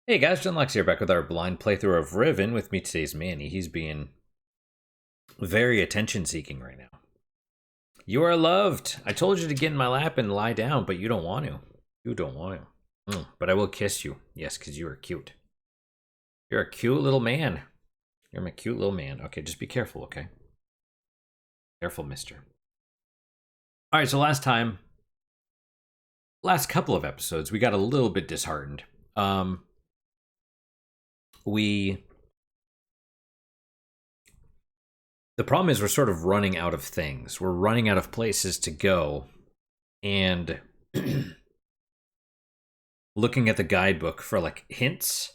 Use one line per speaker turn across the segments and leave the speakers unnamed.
Hey guys, John Lex here, back with our blind playthrough of Riven. With me today's Manny. He's being very attention-seeking right now. You are loved. I told you to get in my lap and lie down, but you don't want to. You don't want to. But I will kiss you. Yes, because you are cute. You're a cute little man. You're my cute little man. Okay, just be careful, okay? Careful, mister. Alright, so last couple of episodes, we got a little bit disheartened. The problem is we're sort of running out of things. We're running out of places to go. And looking at the guidebook for like hints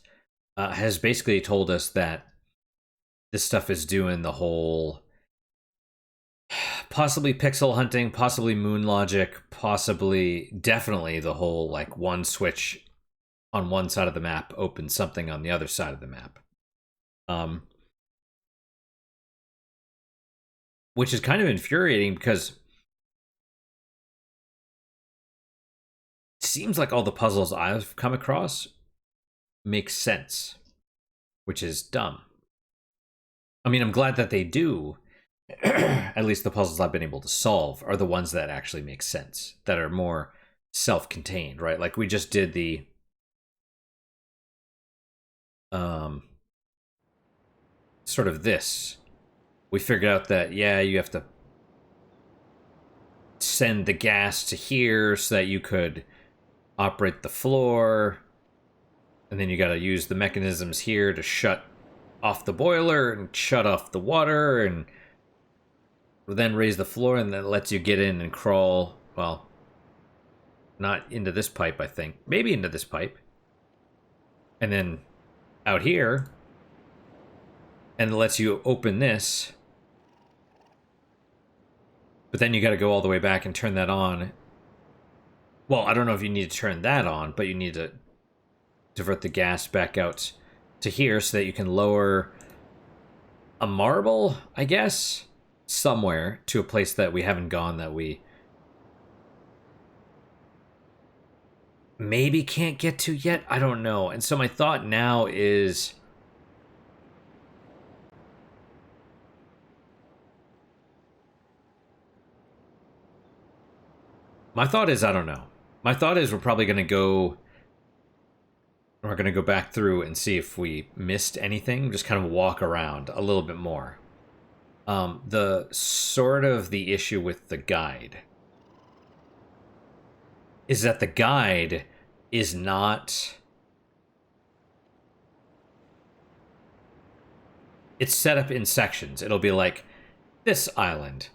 has basically told us that this stuff is doing the whole possibly pixel hunting, possibly moon logic, possibly definitely the whole like one switch on one side of the map opens something on the other side of the map. Which is kind of infuriating because it seems like all the puzzles I've come across make sense, which is dumb. I mean, I'm glad that they do. At least the puzzles I've been able to solve are the ones that actually make sense, that are more self-contained, right? Like we just did the sort of this. We figured out that, yeah, you have to send the gas to here so that you could operate the floor. And then you got to use the mechanisms here to shut off the boiler and shut off the water and then raise the floor, and that lets you get in and crawl, well, not into this pipe, I think. Maybe into this pipe. And then out here, and it lets you open this. But then you got to go all the way back and turn that on. Well, I don't know if you need to turn that on, but you need to divert the gas back out to here so that you can lower a marble, I guess, somewhere to a place that we haven't gone, that we maybe can't get to yet. I don't know. And so my thought now is, I don't know. My thought is we're probably going to go, we're going to go back through and see if we missed anything. Just kind of walk around a little bit more. The sort of the issue with the guide is that the guide is not... It's set up in sections. It'll be like, this island,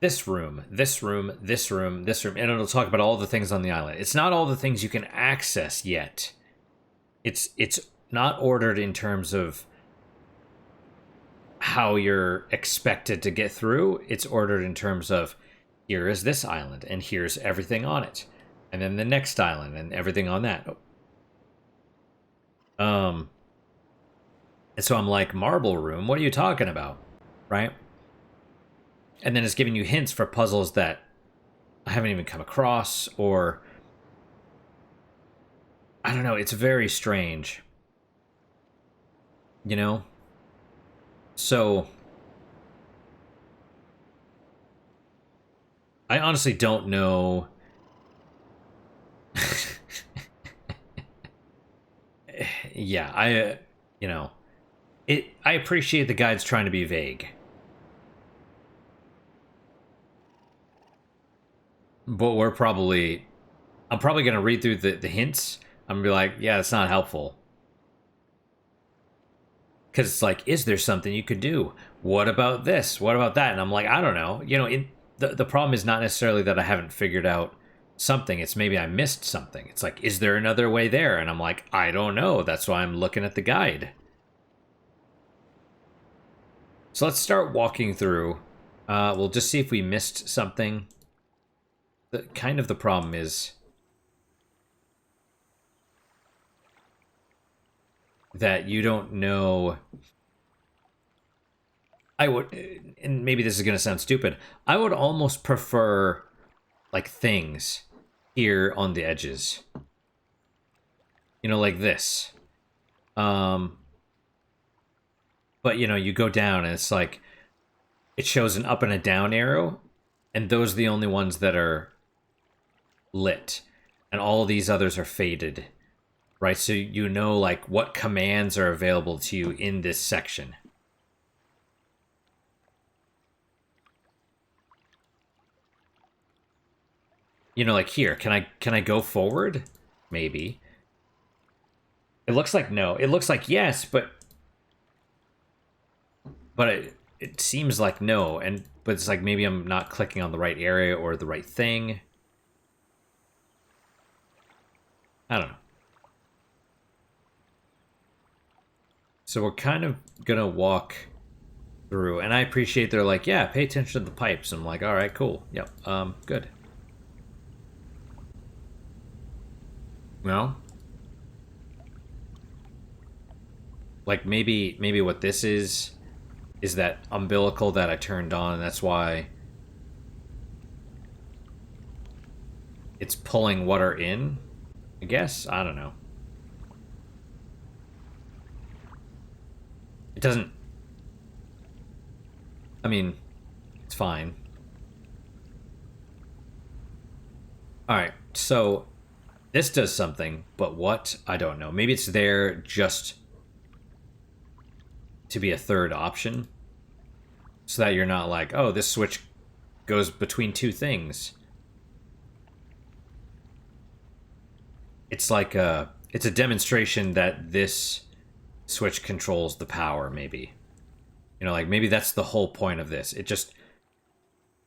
this room, this room, this room, this room, and it'll talk about all the things on the island. It's not all the things you can access yet. It's not ordered in terms of how you're expected to get through. It's ordered in terms of, here is this island, and here's everything on it. And then the next island, and everything on that. And so I'm like, marble room, what are you talking about? Right? And then it's giving you hints for puzzles that I haven't even come across, or... I don't know, it's very strange. You know? So... I honestly don't know... Yeah, you know... I appreciate the guide's trying to be vague. But I'm probably going to read through the hints. I'm going to be like, yeah, it's not helpful. Because it's like, is there something you could do? What about this? What about that? And I'm like, I don't know. You know, the problem is not necessarily that I haven't figured out something. It's maybe I missed something. It's like, is there another way there? And I'm like, I don't know. That's why I'm looking at the guide. So let's start walking through. We'll just see if we missed something. Kind of the problem is that you don't know. I would, and maybe this is going to sound stupid, I would almost prefer like things here on the edges. You know, like this. Um, but you know, you go down and it's like it shows an up and a down arrow, and those are the only ones that are lit, and all of these others are faded, right? So you know like what commands are available to you in this section. You know, like here, can I go forward? Maybe. It looks like no. It looks like yes, but it seems like no, and but it's like maybe I'm not clicking on the right area or the right thing. I don't know. So we're kind of gonna walk through, and I appreciate they're like, yeah, pay attention to the pipes. I'm like, all right, cool, yep, good. Well, like maybe what this is that umbilical that I turned on, and that's why it's pulling water in. I guess I don't know. It doesn't. I mean, it's fine. All right, so this does something, but what? I don't know. Maybe it's there just to be a third option, so that you're not like, oh, this switch goes between two things. It's like it's a demonstration that this switch controls the power, maybe. You know, like maybe that's the whole point of this. It just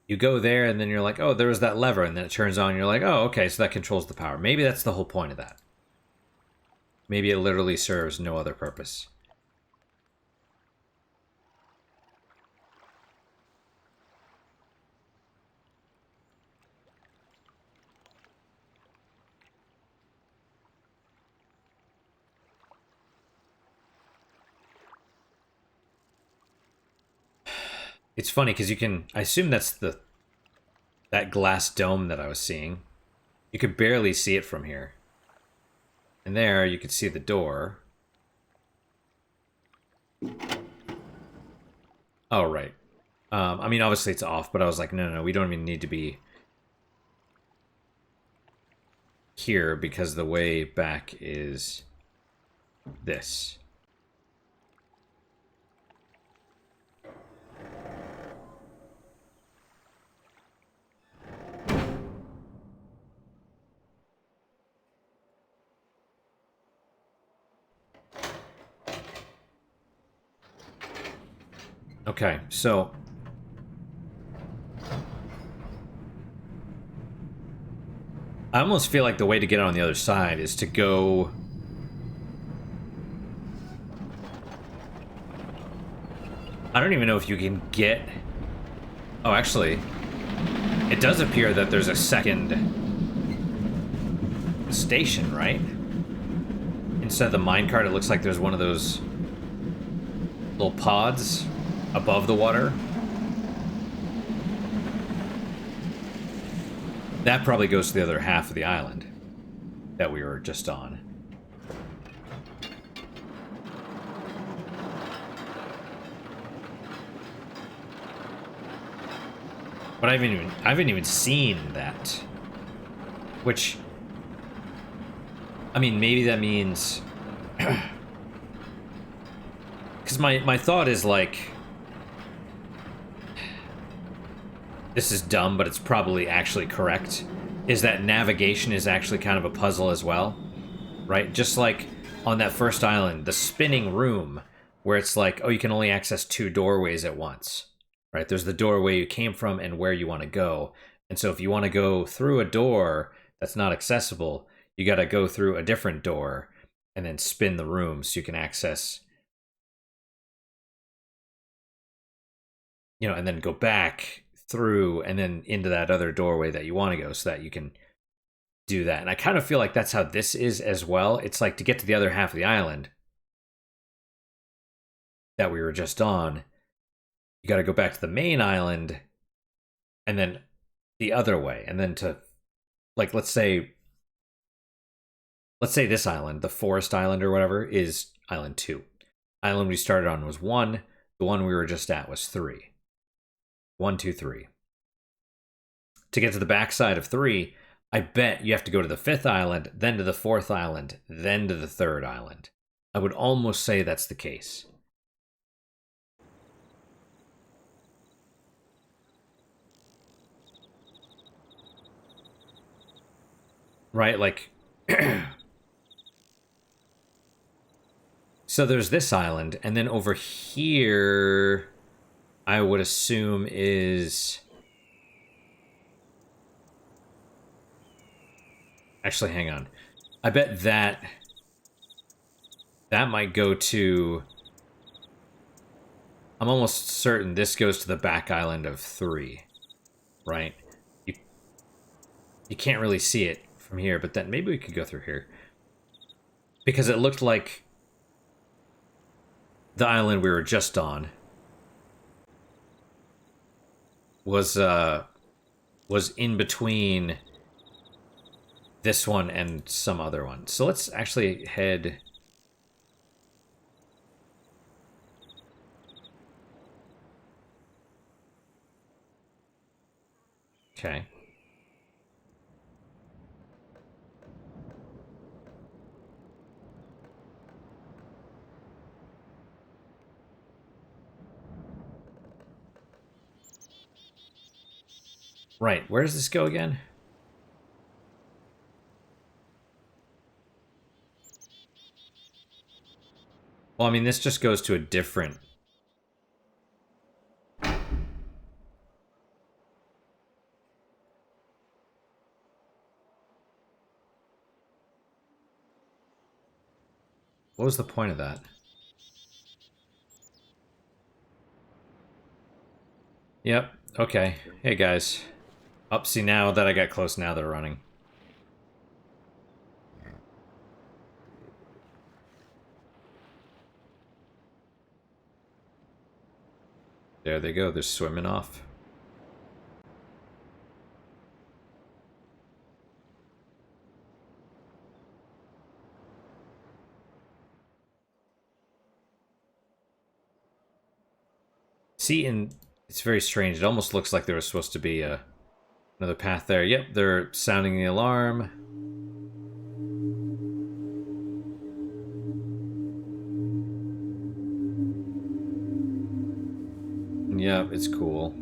you go there and then you're like, oh, there was that lever, and then it turns on, and you're like, oh, okay, so that controls the power. Maybe that's the whole point of that. Maybe it literally serves no other purpose. It's funny because you can. I assume that's that glass dome that I was seeing. You could barely see it from here. And there, you could see the door. Oh, right. I mean, obviously it's off, but I was like, no, we don't even need to be here because the way back is this. Okay, so I almost feel like the way to get on the other side is to go. I don't even know if you can get. Oh, actually, it does appear that there's a second station, right? Instead of the minecart, it looks like there's one of those little pods above the water. That probably goes to the other half of the island that we were just on. But I haven't even seen that. Which, I mean, maybe that means, because my thought is like, this is dumb, but it's probably actually correct, is that navigation is actually kind of a puzzle as well, right? Just like on that first island, the spinning room, where it's like, oh, you can only access two doorways at once, right? There's the doorway you came from and where you want to go. And so if you want to go through a door that's not accessible, you got to go through a different door and then spin the room so you can access, you know, and then go back through and then into that other doorway that you want to go so that you can do that. And I kind of feel like that's how this is as well. It's like to get to the other half of the island that we were just on, you got to go back to the main island and then the other way. And then to, like, let's say let's say this island, the forest island or whatever, is island 2. Island we started on was 1. The one we were just at was 3. 1, 2, 3. To get to the backside of 3, I bet you have to go to the 5th island, then to the 4th island, then to the 3rd island. I would almost say that's the case. Right, like... So there's this island, and then over here, I would assume is... Actually, hang on. I bet that might go to... I'm almost certain this goes to the back island of 3, right? You can't really see it from here, but then maybe we could go through here. Because it looked like the island we were just on was in between this one and some other one. So let's actually head... Okay. Right, where does this go again? Well, I mean, this just goes to a different... What was the point of that? Yep, okay. Hey, guys. Up, see, now that I got close, now they're running. There they go, they're swimming off. See, and it's very strange. It almost looks like there was supposed to be another path there. Yep, they're sounding the alarm. Yep, it's cool.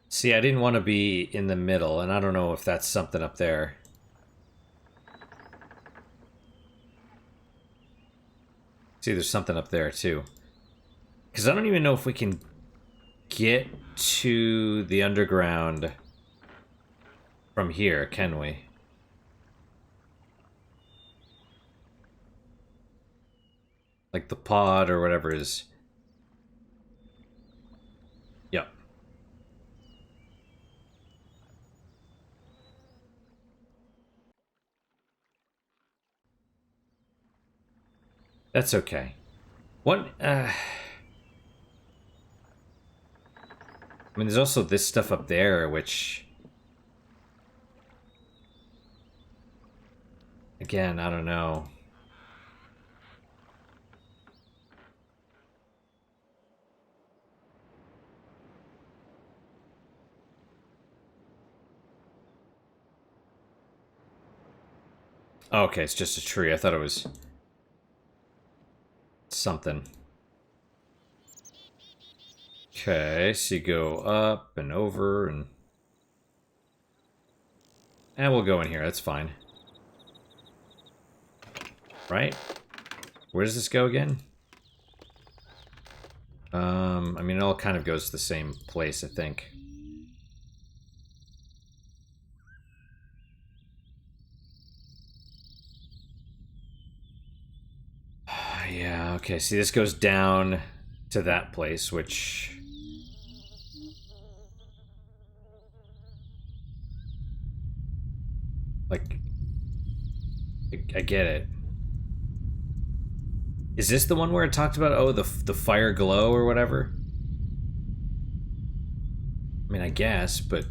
See, I didn't want to be in the middle, and I don't know if that's something up there. See, there's something up there, too. Because I don't even know if we can get to the underground from here, can we? Like the pod or whatever is... Yep. That's okay. What, I mean, there's also this stuff up there, which... Again, I don't know. Oh, okay, it's just a tree. I thought it was... something. Okay, so you go up and over and... And we'll go in here, that's fine. Right? Where does this go again? I mean, it all kind of goes to the same place, I think. Yeah, okay, see, this goes down to that place, which... Like... I get it. Is this the one where it talked about, oh, the fire glow or whatever? I mean, I guess, but...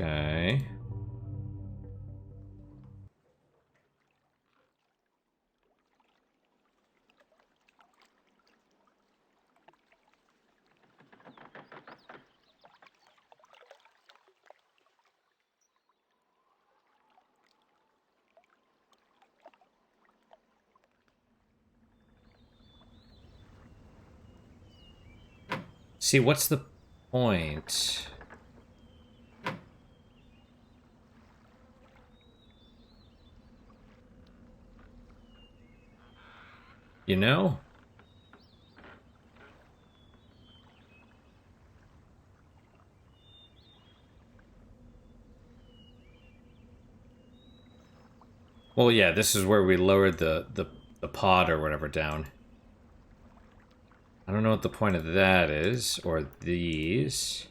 Okay. See, what's the point? You know? Well, yeah, this is where we lowered the pod or whatever down. I don't know what the point of that is, or these.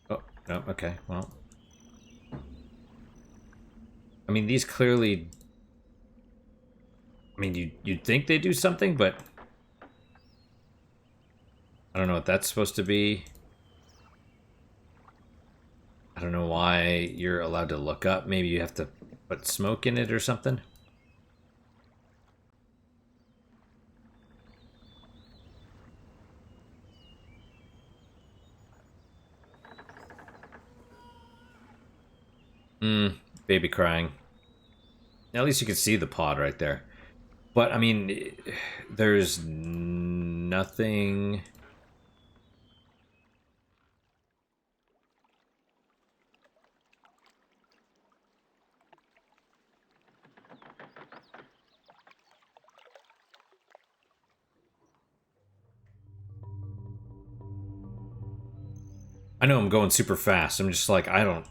Oh, no, okay, well. I mean, these clearly... I mean, you'd think they do something, but... I don't know what that's supposed to be. I don't know why you're allowed to look up. Maybe you have to put smoke in it or something. Baby crying. At least you can see the pod right there. But, I mean, there's nothing... I know I'm going super fast. I'm just like, I don't...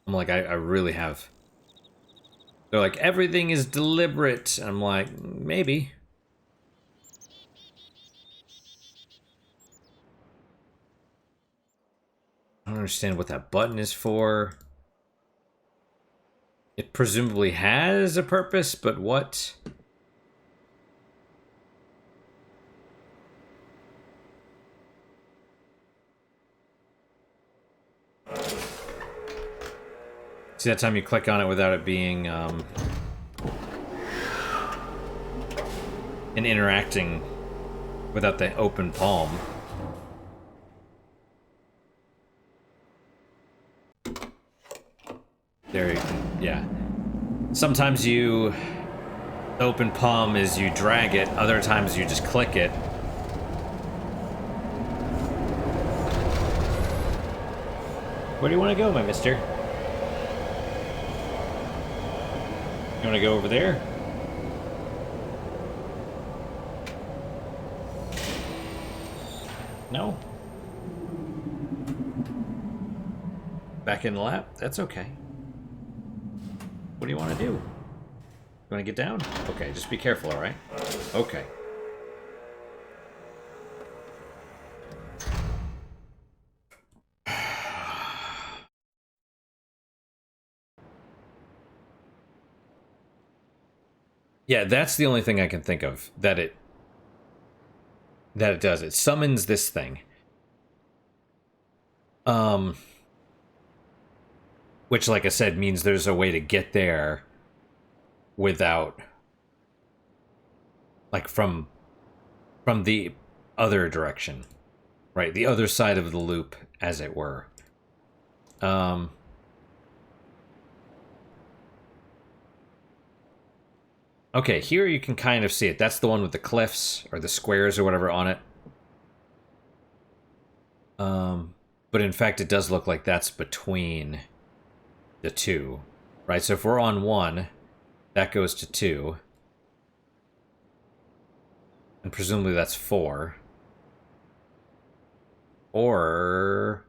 I'm like, I really have... They're like, everything is deliberate. I'm like, maybe. I don't understand what that button is for. It presumably has a purpose, but what? See, that time you click on it without it being and interacting without the open palm. There you go. Yeah. Sometimes you open palm is you drag it, other times you just click it. Where do you want to go, my mister? You want to go over there? No? Back in the lap? That's okay. What do you want to do? You want to get down? Okay, just be careful, alright? Okay. Yeah, that's the only thing I can think of that it does. It summons this thing. Which, like I said, means there's a way to get there without, like, from the other direction, right? The other side of the loop, as it were. Okay, here you can kind of see it. That's the one with the cliffs, or the squares, or whatever on it. But in fact, it does look like that's between the two, right? So if we're on one, that goes to two. And presumably that's four. Or...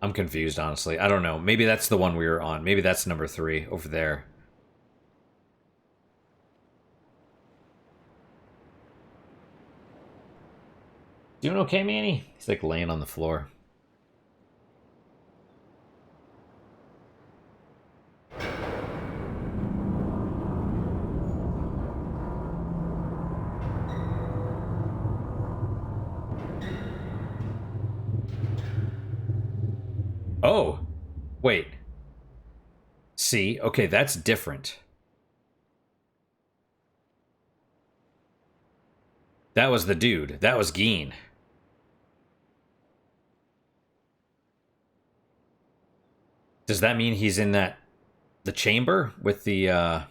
I'm confused, honestly. I don't know. Maybe that's the one we were on. Maybe that's number 3 over there. Doing okay, Manny? He's like laying on the floor. Oh, wait. See, okay, that's different. That was the dude. That was Geen. Does that mean he's in the chamber with the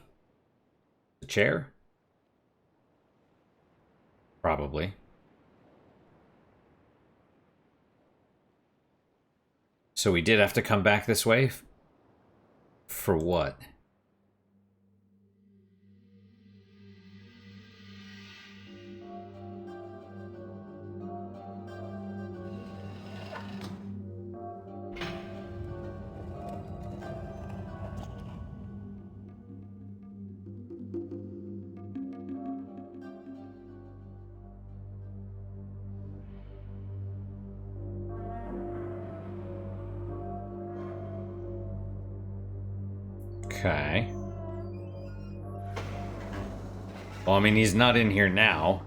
chair? Probably. So we did have to come back this way? For what? Okay. Well, I mean, he's not in here now.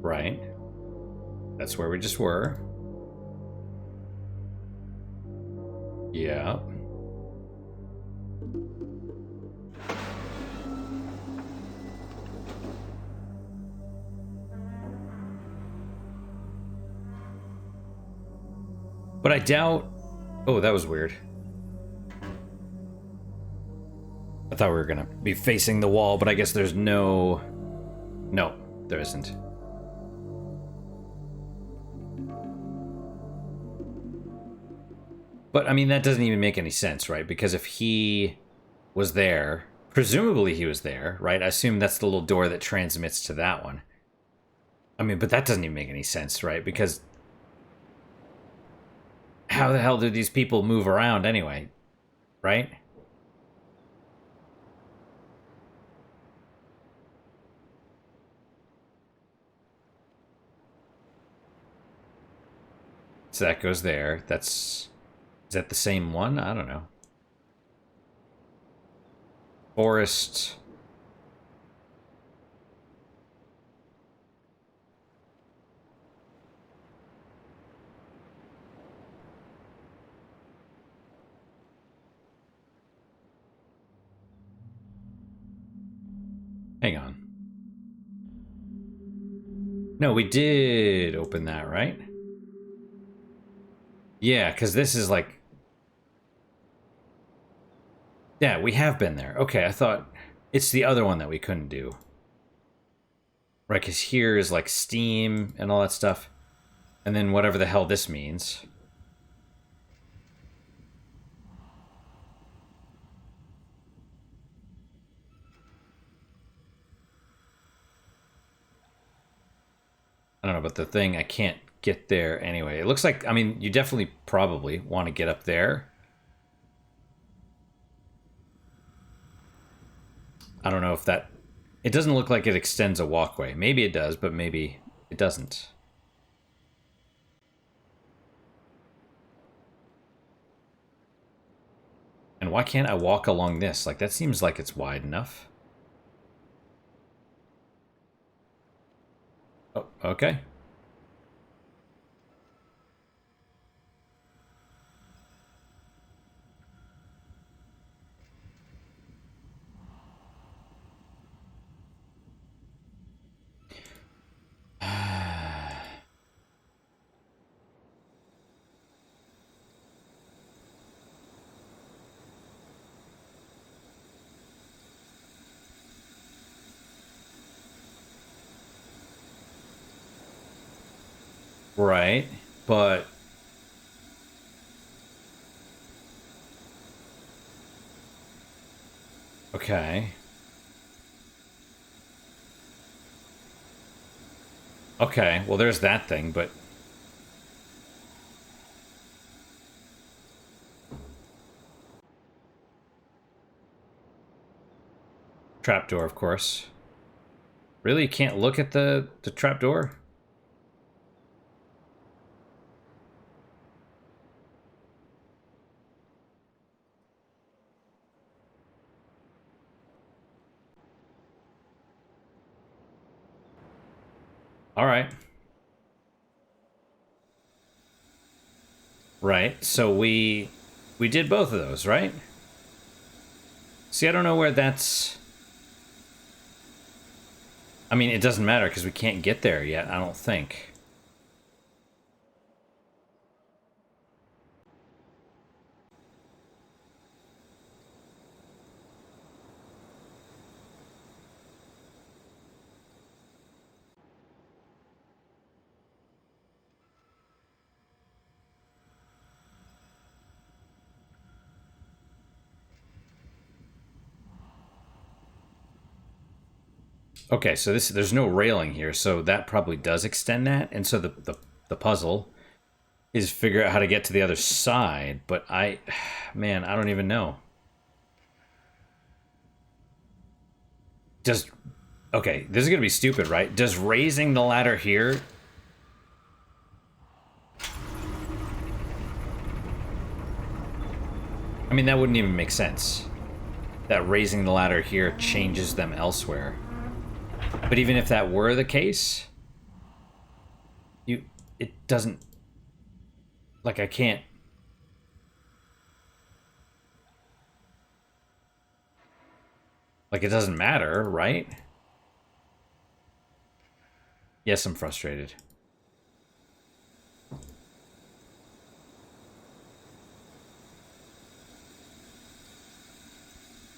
Right. That's where we just were. Yeah. But I doubt... Oh, that was weird. I thought we were gonna be facing the wall, but I guess there's no... No, there isn't. But, I mean, that doesn't even make any sense, right? Because if he was there, presumably he was there, right? I assume that's the little door that transmits to that one. I mean, but that doesn't even make any sense, right? Because how the hell do these people move around anyway, right? So that goes there. That's... Is that the same one? I don't know. Forest... Hang on. No, we did open that, right? Yeah, because this is like... Yeah, we have been there. Okay, I thought it's the other one that we couldn't do. Right, because here is like Steam and all that stuff. And then whatever the hell this means. I don't know, but the thing, I can't get there anyway. It looks like, I mean, you definitely probably want to get up there. I don't know if that... It doesn't look like it extends a walkway. Maybe it does, but maybe it doesn't. And why can't I walk along this? Like, that seems like it's wide enough. Oh, okay. Right, but... Okay. Okay, well, there's that thing, but... Trapdoor, of course. Really? You can't look at the trapdoor? Alright. Right, so we did both of those, right? See, I don't know where that's... I mean, it doesn't matter because we can't get there yet, I don't think. Okay, so there's no railing here, so that probably does extend that, and so the puzzle is figure out how to get to the other side, but man, I don't even know. Okay, this is gonna be stupid, right? Does raising the ladder here... I mean, that wouldn't even make sense. That raising the ladder here changes them elsewhere. But even if that were the case, it doesn't... Like, I can't... Like, it doesn't matter, right? Yes, I'm frustrated.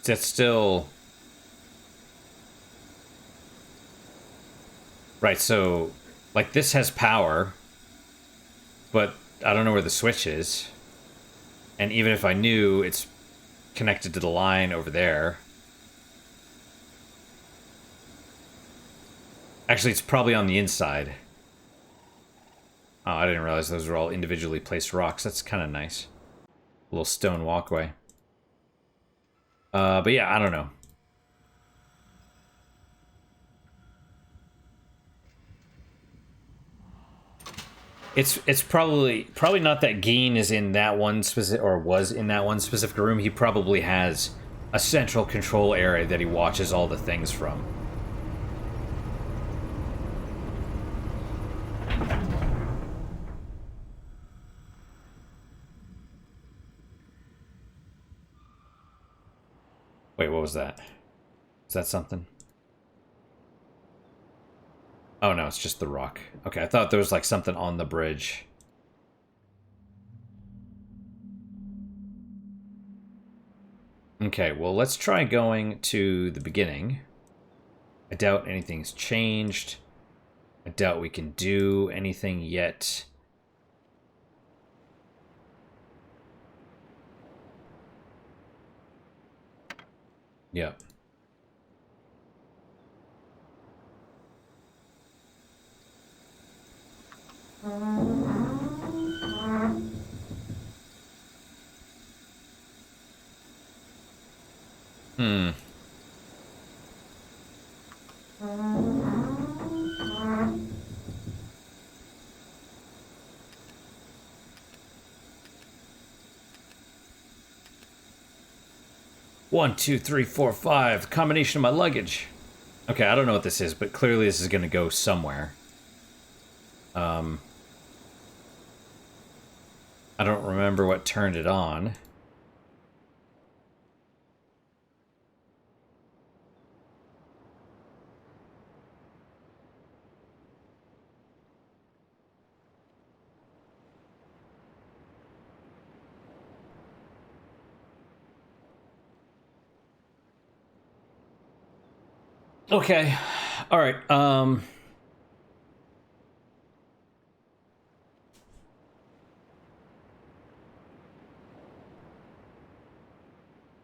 That's still... Right, so... Like, this has power, but I don't know where the switch is. And even if I knew, it's connected to the line over there. Actually, it's probably on the inside. Oh, I didn't realize those were all individually placed rocks. That's kind of nice. A little stone walkway. But yeah, I don't know. It's probably not that Geen is in that one specific, or was in that one specific room. He probably has a central control area that he watches all the things from. Wait, what was that? Is that something? Oh no, it's just the rock. Okay, I thought there was like something on the bridge. Okay, well, let's try going to the beginning. I doubt anything's changed. I doubt we can do anything yet. Yep. Hmm. One, two, three, four, five. Combination of my luggage. Okay, I don't know what this is, but clearly this is going to go somewhere. I don't remember what turned it on. Okay. All right.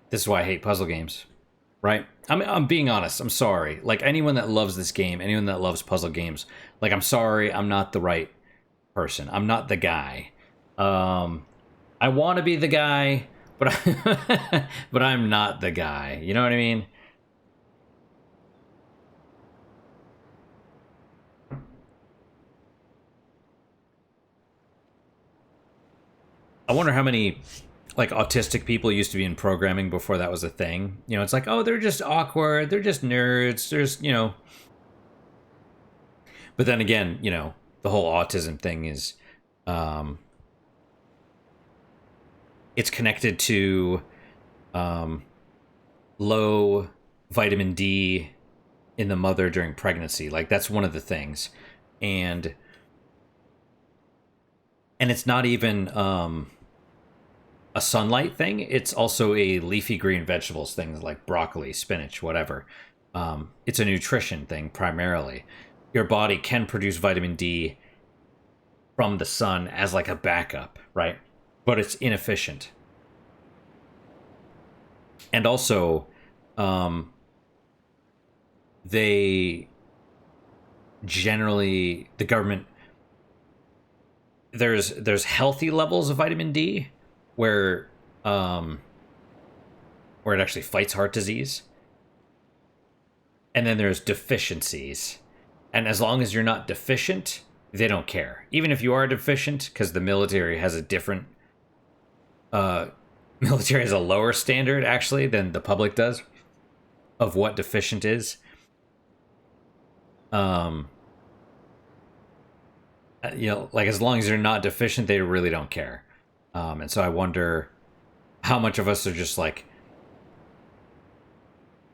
This is why I hate puzzle games. right? I'm being honest. I'm sorry. Like anyone that loves this game, anyone that loves puzzle games, like I'm sorry, I'm not the right person. I'm not the guy. I want to be the guy, but but I'm not the guy. You know what I mean? I wonder how many like autistic people used to be in programming before that was a thing. You know, it's like, oh, they're just awkward, they're just nerds, there's, you know. But then again, you know, the whole autism thing is um it's connected to um low vitamin D in the mother during pregnancy. Like that's one of the things. And it's not even a sunlight thing. It's also a leafy green vegetables thing like broccoli, spinach, whatever. It's a nutrition thing primarily. Your body can produce vitamin D from the sun as like a backup, right? But it's inefficient. And also, um, they generally the government there's healthy levels of vitamin D where um where it actually fights heart disease, and then there's deficiencies, and as long as you're not deficient they don't care, even if you are deficient, because the military has a different uh military has a lower standard actually than the public does of what deficient is. um you know, like as long as you're not deficient they really don't care. And so I wonder how much of us are just like,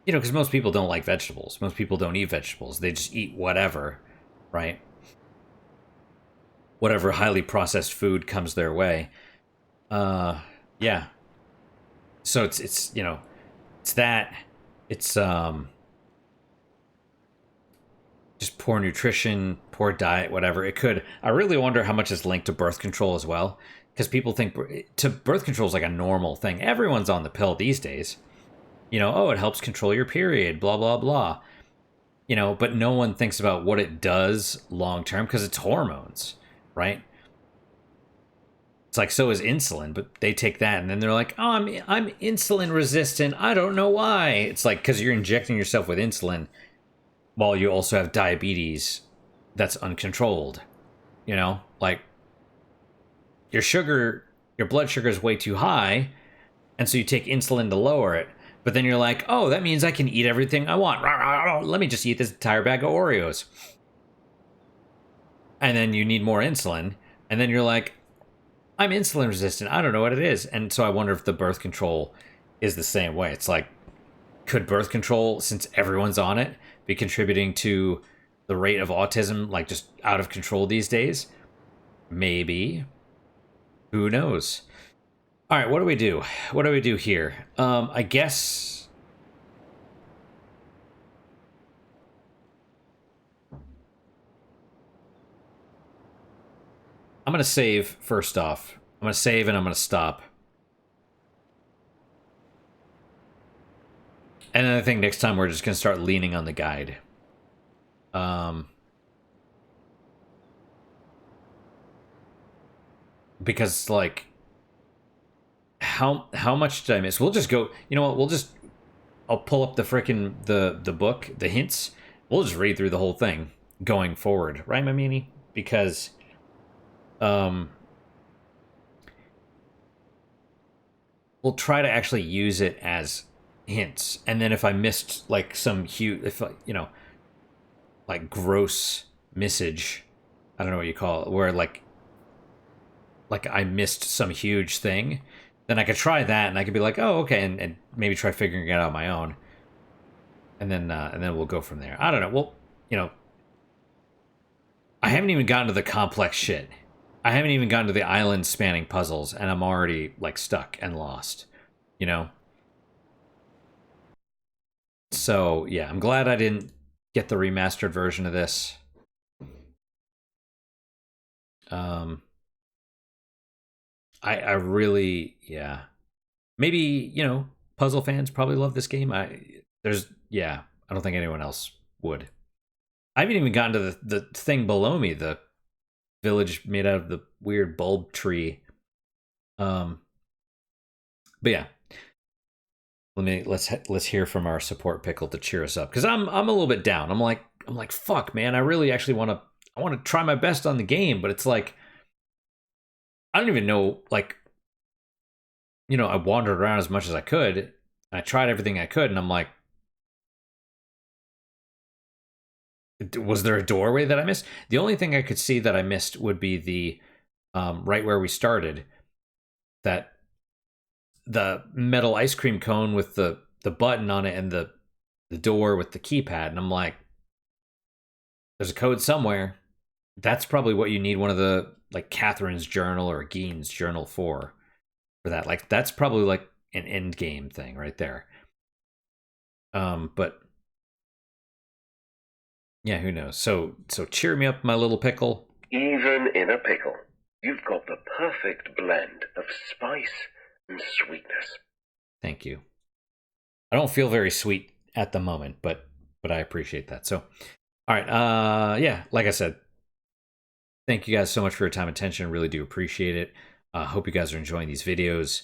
you know, because most people don't like vegetables. Most people don't eat vegetables. They just eat whatever, right? Whatever highly processed food comes their way. Uh, yeah. So it's you know, it's that, it's just poor nutrition, poor diet, whatever. It could. I really wonder how much is linked to birth control as well, because people think to birth control is like a normal thing. Everyone's on the pill these days. You know, oh, it helps control your period, blah blah blah. You know, but no one thinks about what it does long term because it's hormones, right? It's like so is insulin, but they take that and then they're like, "Oh, I'm insulin resistant. I don't know why." It's like cuz you're injecting yourself with insulin while you also have diabetes that's uncontrolled. You know? Like your blood sugar is way too high, and so you take insulin to lower it. But then you're like, "Oh, that means I can eat everything I want. Let me just eat this entire bag of Oreos." And then you need more insulin, and then you're like, I'm insulin resistant. I don't know what it is. And so I wonder if the birth control is the same way. It's like, could birth control, since everyone's on it, be contributing to the rate of autism, like just out of control these days? Maybe. Who knows? All right, what do we do? What do we do here? I guess I'm going to save first off. I'm going to save and I'm going to stop. And then I think next time we're just going to start leaning on the guide. Because like how much did I miss? We'll just go, you know what? I'll pull up the frickin' the book, the hints. We'll just read through the whole thing going forward, right, Mamini? Because um we'll try to actually use it as hints. And then if I missed like some huge, if you know, like gross message, I don't know what you call it, where like I missed some huge thing, then I could try that and I could be like, oh, okay, and maybe try figuring it out on my own. And then we'll go from there. I don't know. Well, you know, I haven't even gotten to the complex shit. I haven't even gotten to the island spanning puzzles, and I'm already like stuck and lost. You know? So yeah, I'm glad I didn't get the remastered version of this. Um I really, yeah. Maybe, you know, puzzle fans probably love this game. Yeah, I don't think anyone else would. I haven't even gotten to the thing below me, the village made out of the weird bulb tree. But yeah, let's hear from our support pickle to cheer us up, because I'm a little bit down. I'm like fuck, man. I really actually I want to try my best on the game, but it's like I don't even know. Like, I wandered around as much as I could. I tried everything I could, and I'm like, was there a doorway that I missed? The only thing I could see that I missed would be the right where we started, that the metal ice cream cone with the button on it and the door with the keypad. And I'm like, there's a code somewhere. That's probably what you need one of the, like, Catherine's journal or Gein's journal for that. Like, that's probably like an end game thing right there. But yeah, who knows? So cheer me up, my little pickle.
Even in a pickle, you've got the perfect blend of spice and sweetness.
Thank you. I don't feel very sweet at the moment, but I appreciate that. So, all right, yeah, like I said, thank you guys so much for your time and attention. I really do appreciate it. Hope you guys are enjoying these videos.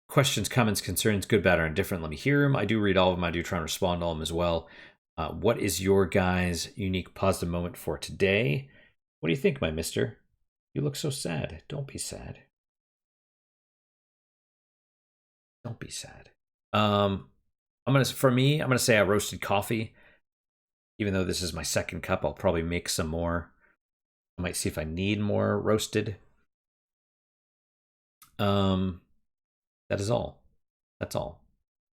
Questions, comments, concerns, good, bad, or indifferent, let me hear them. I do read all of them. I do try and respond to all of them as well. What is your guys' unique positive moment for today? What do you think, my mister? You look so sad. Don't be sad. Don't be sad. For me, I'm gonna say I roasted coffee. Even though this is my second cup, I'll probably make some more. I might see if I need more roasted. That is all. That's all.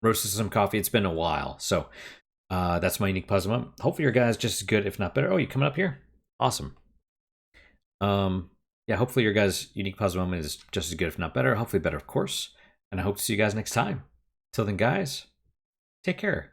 Roasted some coffee. It's been a while, so that's my unique positive moment. Hopefully your guys just as good, if not better. Oh, you coming up here? Awesome. Yeah, hopefully your guys' unique positive moment is just as good, if not better. Hopefully better, of course. And I hope to see you guys next time. Till then, guys, take care.